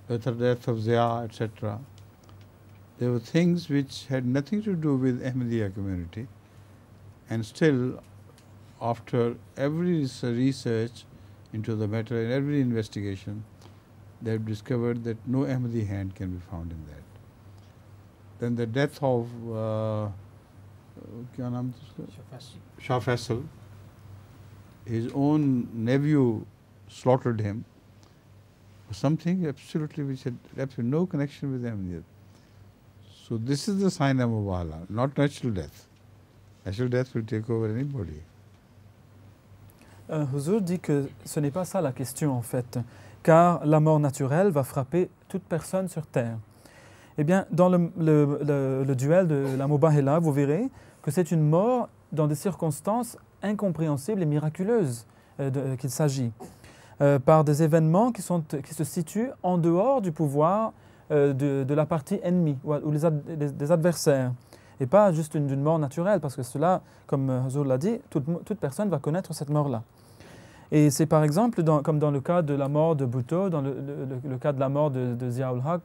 Speaker 1: the death of Zia, etc. There were things which had nothing to do with Ahmadiyya community, and still after every research into the matter and every investigation, they have discovered that no Ahmadi hand can be found in that. Then the death of Shah Faisal, his own nephew slaughtered him for something absolutely which had absolutely no connection with Ahmadiyya. So this is the sign of Mubahala, not natural death. Natural death will take over anybody.
Speaker 2: Huzour dit que ce n'est pas ça la question en fait, car la mort naturelle va frapper toute personne sur terre. Eh bien, dans le duel de la Mubahila, vous verrez que c'est une mort dans des circonstances incompréhensibles et miraculeuses qu'il s'agit, par des événements qui se situent en dehors du pouvoir de la partie ennemie ou des adversaires, et pas juste d'une mort naturelle, parce que cela, comme Huzour l'a dit, toute personne va connaître cette mort-là. Et c'est par exemple, comme dans le cas de la mort de Bhutto, dans le cas de la mort de Zia-ul Haq,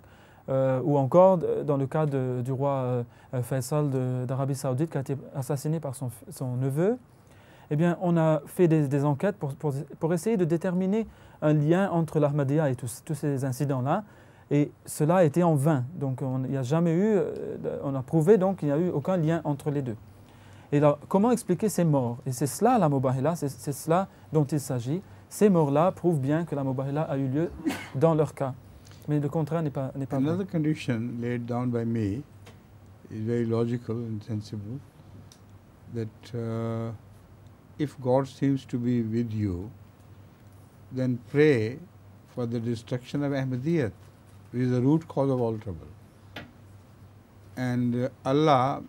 Speaker 2: ou encore dans le cas du roi Faisal d'Arabie Saoudite qui a été assassiné par son neveu, eh bien, on a fait des enquêtes pour essayer de déterminer un lien entre l'Ahmadiyya et tous ces incidents-là, et cela a été en vain. Donc on a prouvé donc qu'il n'y a eu aucun lien entre les deux. Et alors, comment expliquer ces morts? Et c'est cela la Mubahila, c'est cela dont il s'agit. Ces morts-là prouvent bien que la Mubahila a eu lieu dans leur cas. Mais le contraire n'est pas vrai.
Speaker 1: Another condition laid down by me is very logical and sensible, that if God seems to be with you, then pray for the destruction of Ahmadiyyat, which is the root cause of all trouble. And Allah,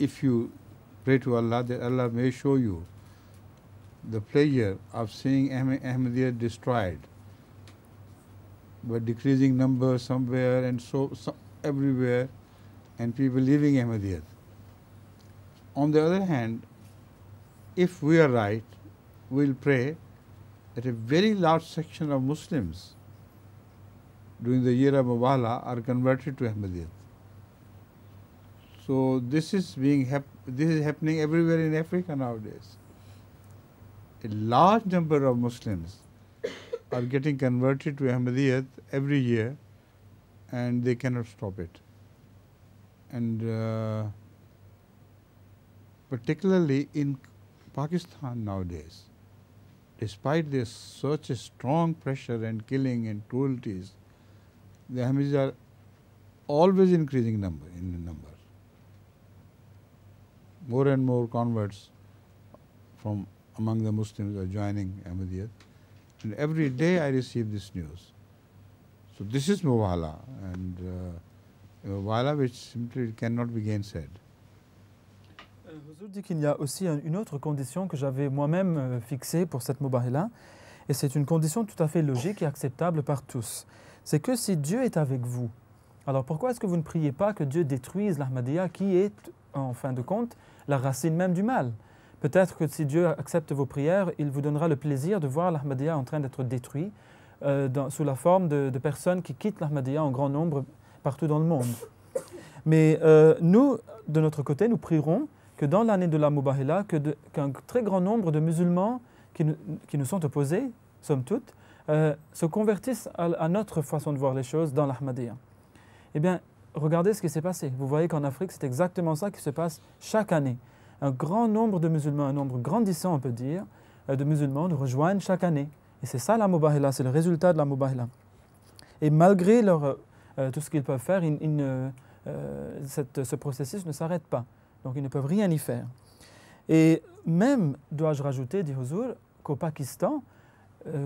Speaker 1: if you pray to Allah, that Allah may show you the pleasure of seeing Ahmadiyyat destroyed, but decreasing numbers somewhere and so everywhere, and people leaving Ahmadiyyat. On the other hand, if we are right, we will pray that a very large section of Muslims during the year of Mubahala are converted to Ahmadiyyat. So this is happening everywhere in Africa nowadays. A large number of Muslims are getting converted to Ahmadiyyat every year, and they cannot stop it. And particularly in Pakistan nowadays, despite this such a strong pressure and killing and cruelties, the Ahmadis are always increasing in number. More and more converts from among the Muslims are joining Ahmadiyyat. And every day I receive this news. So this is Mubahala, and Mubahala which simply cannot be gainsaid.
Speaker 2: Huzour dit qu'il y a aussi une autre condition que j'avais moi-même fixée pour cette Mubahila, et c'est une condition tout à fait logique et acceptable par tous. C'est que si Dieu est avec vous, alors pourquoi est-ce que vous ne priez pas que Dieu détruise l'Ahmadiyya qui est, en fin de compte, la racine même du mal? Peut-être que si Dieu accepte vos prières, il vous donnera le plaisir de voir l'Ahmadiyya en train d'être détruit sous la forme de personnes qui quittent l'Ahmadiyya en grand nombre partout dans le monde. Mais nous, de notre côté, nous prierons que dans l'année de la Mubahila, qu'un très grand nombre de musulmans qui nous sont opposés, somme toute, se convertissent à notre façon de voir les choses dans l'Ahmadiyya. Eh bien, regardez ce qui s'est passé. Vous voyez qu'en Afrique, c'est exactement ça qui se passe chaque année. Un grand nombre de musulmans, un nombre grandissant, on peut dire, de musulmans nous rejoignent chaque année. Et c'est ça la Mubahila, c'est le résultat de la Mubahila. Et malgré tout ce qu'ils peuvent faire, ce processus ne s'arrête pas. Donc ils ne peuvent rien y faire. Et même, dois-je rajouter, dit Huzour, qu'au Pakistan,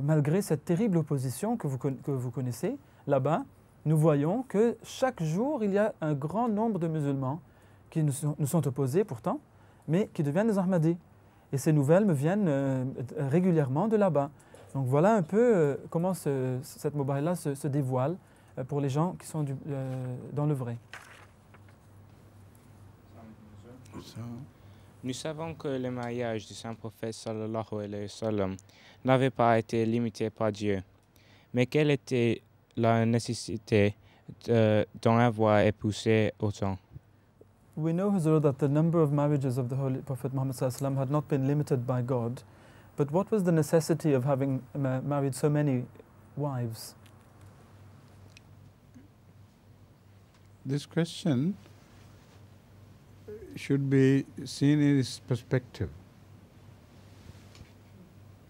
Speaker 2: malgré cette terrible opposition que vous connaissez, là-bas, nous voyons que chaque jour, il y a un grand nombre de musulmans qui nous sont opposés pourtant, mais qui deviennent des Ahmadis. Et ces nouvelles me viennent régulièrement de là-bas. Donc voilà un peu comment cette Mubahila se dévoile pour les gens qui sont dans le vrai.
Speaker 7: Nous savons que le mariage du Saint-Prophète sallallahu alayhi wa sallam n'avait pas été limité par Dieu. Mais quelle était la nécessité d'en avoir épousé autant?
Speaker 2: We know, Huzur, that the number of marriages of the Holy Prophet Muhammad Sallallahu Alaihi Wasallam had not been limited by God, but what was the necessity of having married so many wives?
Speaker 1: This question should be seen in its perspective.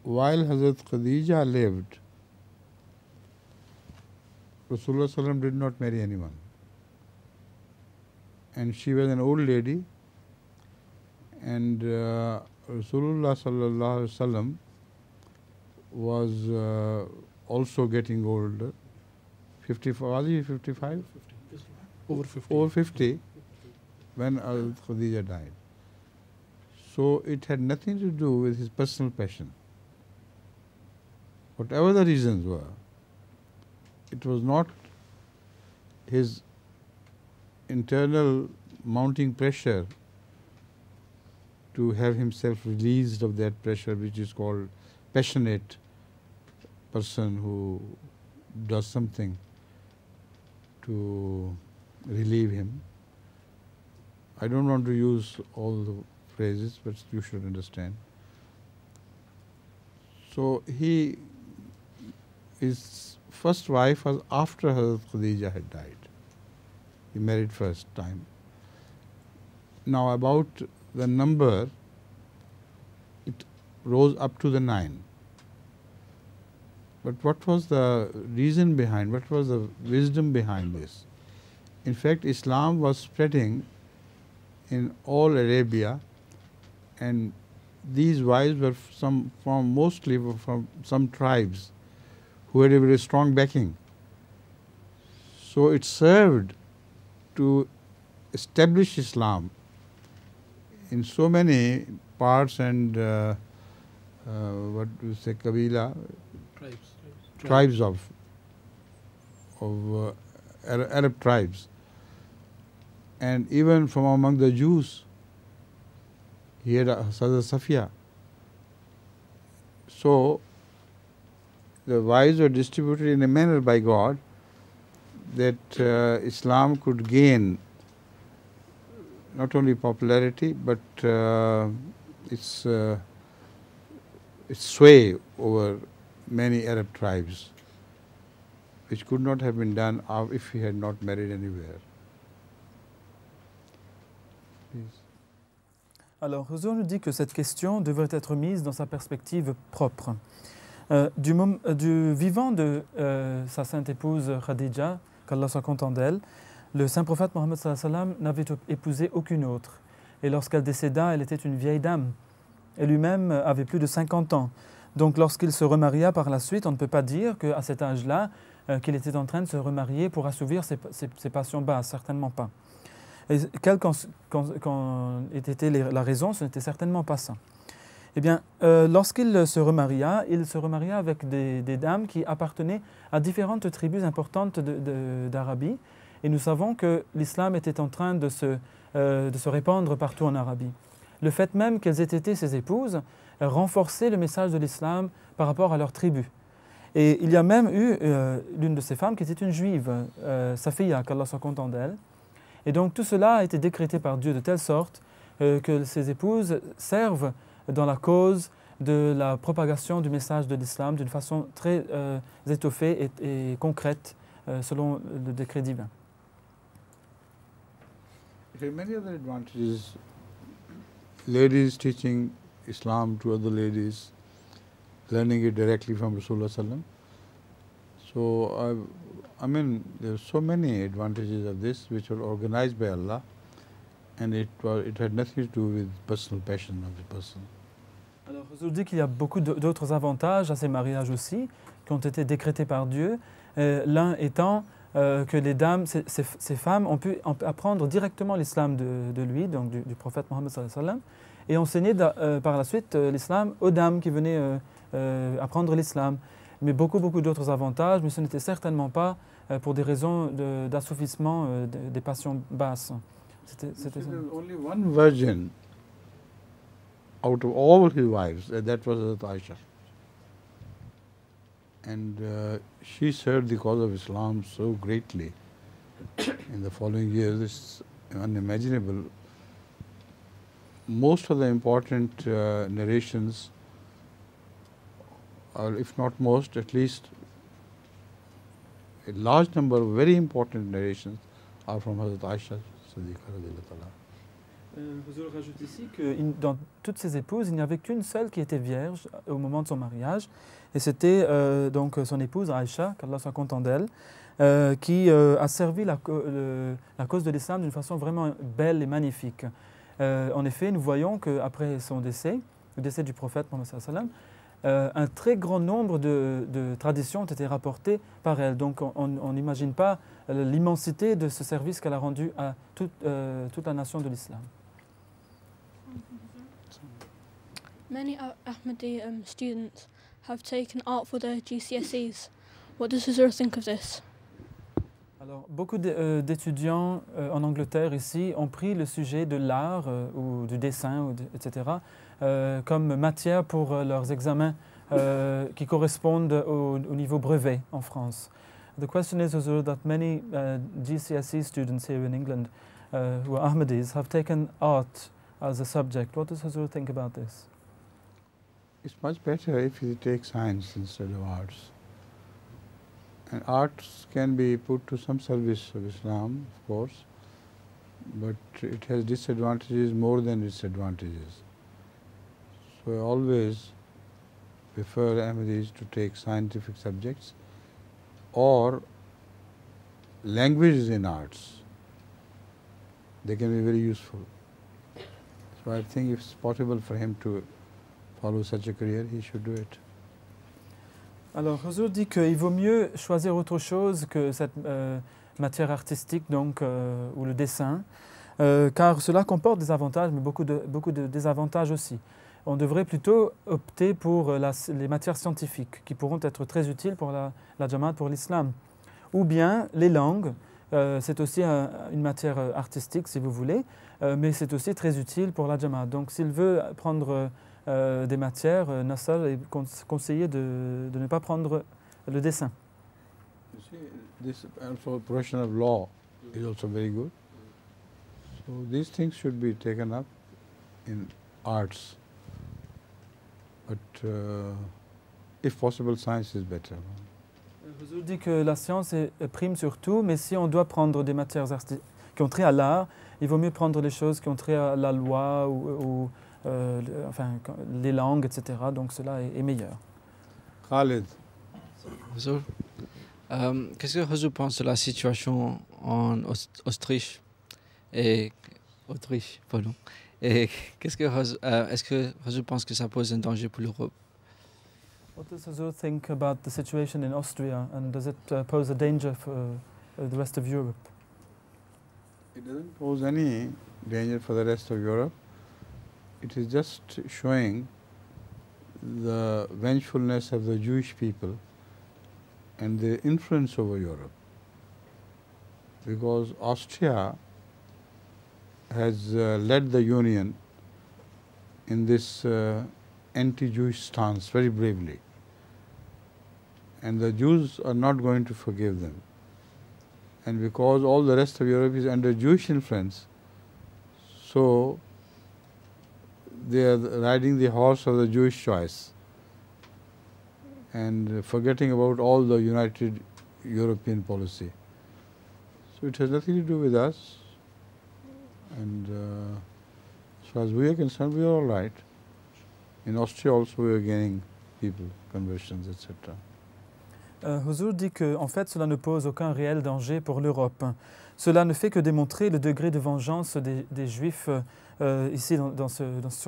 Speaker 1: While Hazrat Khadija lived, Rasulullah Sallallahu Alaihi Wasallam did not marry anyone. And she was an old lady, and Rasulullah Sallallahu Alaihi Wasallam was also getting older. 55, was he 55?
Speaker 8: Over 50.
Speaker 1: Over 50 when Khadija died. So it had nothing to do with his personal passion. Whatever the reasons were, it was not his internal mounting pressure to have himself released of that pressure, which is called passionate person who does something to relieve him. I don't want to use all the phrases, but you should understand. So his first wife was after Hazrat Khadija had died. He married first time. Now about the number, it rose up to the 9. But what was the reason behind, what was the wisdom behind this? In fact, Islam was spreading in all Arabia, and these wives were mostly from some tribes who had a very strong backing. So it served to establish Islam in so many parts and what do you say, Kabila? Tribes of Arab tribes. And even from among the Jews, he had Hazrat Safiya. So the wives were distributed in a manner by God that Islam could gain not only popularity but its sway over many Arab tribes, which could not have been done if he had not married anywhere. Please.
Speaker 2: Alors, Huzur nous dit que cette question devrait être mise dans sa perspective propre. Du vivant de sa sainte épouse Khadija, qu'Allah soit content d'elle, le saint prophète Mohammed sallallahu alayhi wa sallam n'avait épousé aucune autre. Et lorsqu'elle décéda, elle était une vieille dame. Et lui-même avait plus de 50 ans. Donc lorsqu'il se remaria par la suite, on ne peut pas dire qu'à cet âge-là, qu'il était en train de se remarier pour assouvir ses passions basses, certainement pas. Et quelle qu'en était la raison, ce n'était certainement pas ça. Eh bien, lorsqu'il se remaria avec des dames qui appartenaient à différentes tribus importantes d'Arabie. Et nous savons que l'islam était en train de se répandre partout en Arabie. Le fait même qu'elles aient été ses épouses renforçait le message de l'islam par rapport à leur tribu. Et il y a même eu l'une de ces femmes qui était une juive, Safiya, qu'Allah soit content d'elle. Et donc tout cela a été décrété par Dieu de telle sorte que ces épouses servent dans la cause de la propagation du message de l'islam d'une façon très étoffée et concrète selon le décret divin.
Speaker 1: There are many other advantages. Ladies teaching Islam to other ladies, learning it directly from Rasulullah Sallam. So I mean, there are so many advantages of this which were organized by Allah, and it had nothing to do with personal passion of the person.
Speaker 2: Alors, je vous dis qu'il y a beaucoup d'autres avantages à ces mariages aussi, qui ont été décrétés par Dieu. L'un étant que les dames, ces femmes ont pu apprendre directement l'islam de lui, donc du prophète Mohammed sallallahu alayhi wa sallam, et enseigner par la suite l'islam aux dames qui venaient apprendre l'islam. Mais beaucoup d'autres avantages, mais ce n'était certainement pas pour des raisons d'assouvissement des passions basses. C'était ça.
Speaker 1: Only one virgin out of all his wives, that was Aisha. And she served the cause of Islam so greatly. In the following years, unimaginable. Most of the important narrations, or if not most, at least a large number of very important narrations are from Hazrat Aisha Siddiqa radhiyallahu ta'ala.
Speaker 2: Huzur rajoute ici que dans toutes ses épouses, il n'y avait qu'une seule qui était vierge au moment de son mariage, et c'était donc son épouse Aïcha, qu'Allah soit content d'elle, qui a servi la cause de l'islam d'une façon vraiment belle et magnifique. En effet, nous voyons qu'après son décès, le décès du prophète Mohammed sallallahu alayhi wa sallam, un très grand nombre de traditions ont été rapportées par elle. Donc on n'imagine pas l'immensité de ce service qu'elle a rendu à toute la nation de l'islam.
Speaker 9: Many Ahmadi students have taken art for their GCSEs. What does Huzur think of this?
Speaker 2: Alors, beaucoup d'étudiants en Angleterre ici ont pris le sujet de l'art ou du dessin, etc., comme matière pour leurs examens qui correspondent au niveau brevet en France. The question is, Huzur, that many GCSE students here in England who are Ahmadis have taken art as a subject. What does Huzur think about this?
Speaker 1: It's much better if you take science instead of arts. And arts can be put to some service of Islam, of course, but it has disadvantages more than disadvantages. So I always prefer Ahmadis to take scientific subjects or languages in arts. They can be very useful. So I think if it's possible for him to follow such a career, he should do it.
Speaker 2: Alors, Huzur dit qu'il vaut mieux choisir autre chose que cette matière artistique, donc, ou le dessin, car cela comporte des avantages, mais beaucoup de désavantages aussi. On devrait plutôt opter pour les matières scientifiques, qui pourront être très utiles pour la Jamaat, pour l'islam. Ou bien les langues, c'est aussi une matière artistique, si vous voulez, mais c'est aussi très utile pour la Jamaat. Donc, s'il veut prendre des matières, Nasser est conseillé de ne pas prendre le dessin.
Speaker 1: You see, this also profession of law is also very good. So these things should be taken up in arts, but if possible, science is better.
Speaker 2: Huzur dit que la science prime sur tout, mais si on doit prendre des matières qui ont trait à l'art, il vaut mieux prendre les choses qui ont trait à la loi ou enfin, les langues, etc. Donc cela est meilleur.
Speaker 1: Khalid.
Speaker 10: Huzur, qu'est-ce que Huzur pense de la situation en Autriche et pardon. Et est-ce que Huzur pense que ça pose un danger pour l'Europe?
Speaker 2: What does Huzur think about the situation in Austria, and does it pose a danger for the rest of Europe?
Speaker 1: It doesn't pose any danger for the rest of Europe. It is just showing the vengefulness of the Jewish people and their influence over Europe. Because Austria has led the Union in this anti-Jewish stance very bravely. And the Jews are not going to forgive them. And because all the rest of Europe is under Jewish influence, so they are riding the horse of the Jewish choice and forgetting about all the united European policy. So it has nothing to do with us. And as far as we are concerned, we are all right. In Austria also we are gaining people, conversions, etc.
Speaker 2: Huzur dit que, en fait, cela ne pose aucun réel danger pour l'Europe. Cela ne fait que démontrer le degré de vengeance des Juifs ici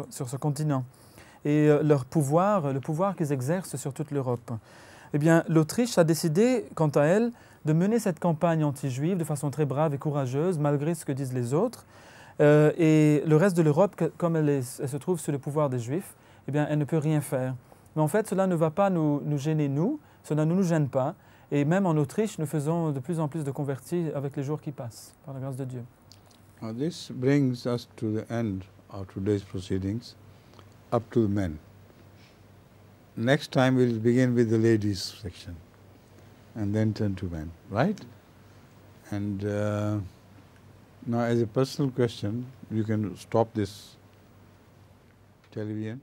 Speaker 2: sur ce continent et leur pouvoir, le pouvoir qu'ils exercent sur toute l'Europe. Eh bien, l'Autriche a décidé, quant à elle, de mener cette campagne anti-juive de façon très brave et courageuse, malgré ce que disent les autres. Et le reste de l'Europe, comme elle se trouve sous le pouvoir des Juifs, eh bien, elle ne peut rien faire. Mais en fait, cela ne va pas nous gêner, nous. Cela ne nous gêne pas. Et même en Autriche, nous faisons de plus en plus de convertis avec les jours qui passent, par la grâce de Dieu.
Speaker 1: Now this brings us to the end of today's proceedings, up to the men. Next time we'll begin with the ladies section and then turn to men, right? And Now, as a personal question, you can stop this television.